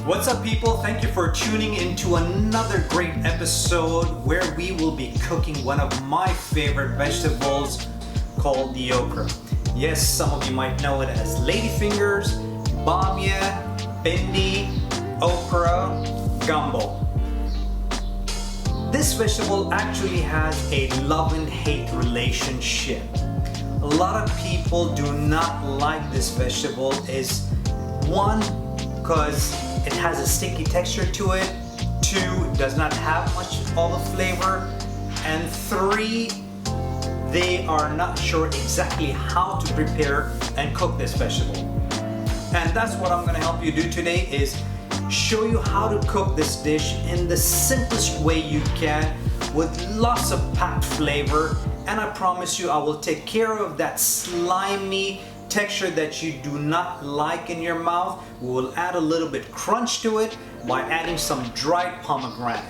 What's up, people? Thank you for tuning into another great episode where we will be cooking one of my favorite vegetables called the okra. Yes, some of you might know it as ladyfingers, bamia, bindi, okra, gumbo. This vegetable actually has a love and hate relationship. A lot of people do not like this vegetable. Is one, because it has a sticky texture to it. Two, it does not have much of a flavor. And three, they are not sure exactly how to prepare and cook this vegetable. And that's what I'm going to help you do today, is show you how to cook this dish in the simplest way you can with lots of packed flavor. And I promise you I will take care of that slimy texture that you do not like in your mouth. We will add a little bit crunch to it by adding some dried pomegranate.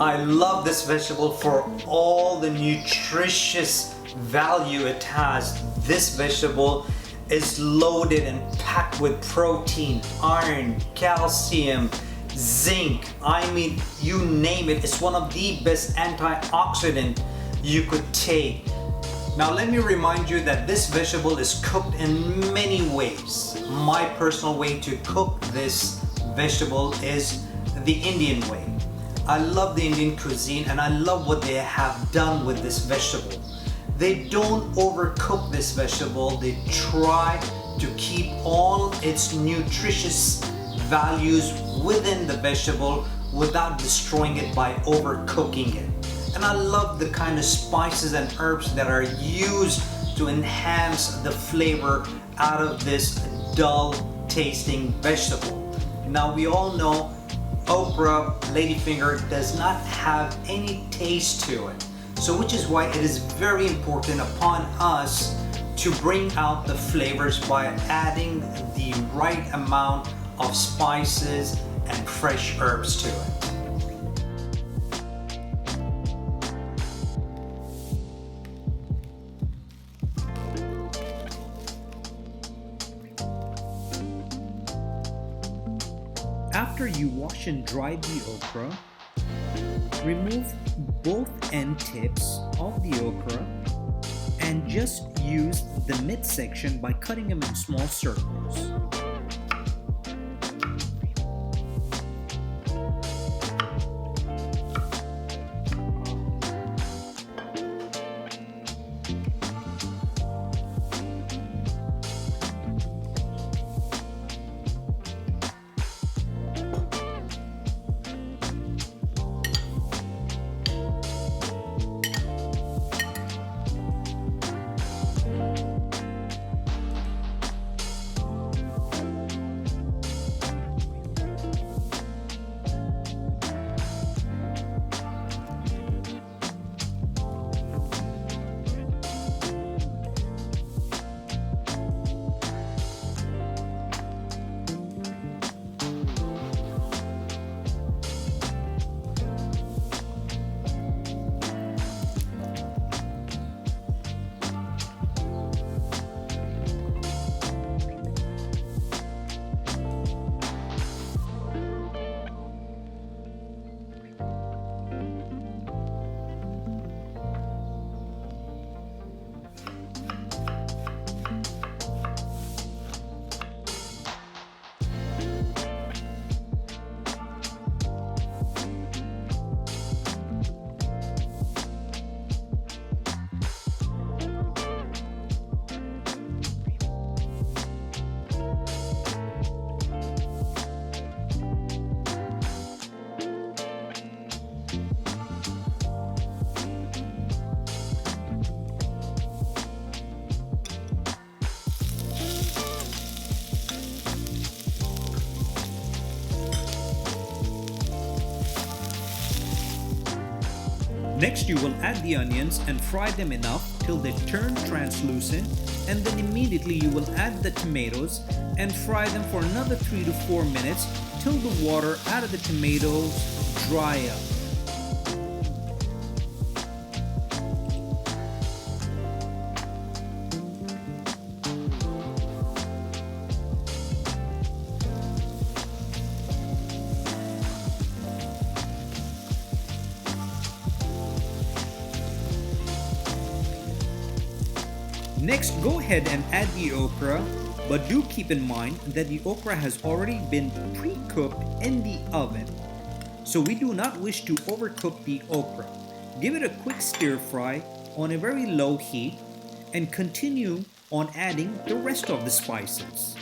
I love this vegetable for all the nutritious value it has. This vegetable is loaded and packed with protein, iron, calcium, zinc. I mean, you name it. It's one of the best antioxidant you could take. Now let me remind you that this vegetable is cooked in many ways. My personal way to cook this vegetable is the Indian way. I love the Indian cuisine and I love what they have done with this vegetable. They don't overcook this vegetable. They try to keep all its nutritious values within the vegetable without destroying it by overcooking it. And I love the kind of spices and herbs that are used to enhance the flavor out of this dull tasting vegetable. Now we all know okra, ladyfinger, does not have any taste to it. So which is why it is very important upon us to bring out the flavors by adding the right amount of spices and fresh herbs to it. After you wash and dry the okra, remove both end tips of the okra and just use the midsection by cutting them in small circles. Next, you will add the onions and fry them enough till they turn translucent, and then immediately you will add the tomatoes and fry them for another 3 to 4 minutes till the water out of the tomatoes dry up. Next, go ahead and add the okra, but do keep in mind that the okra has already been pre-cooked in the oven. So we do not wish to overcook the okra. Give it a quick stir fry on a very low heat and continue on adding the rest of the spices.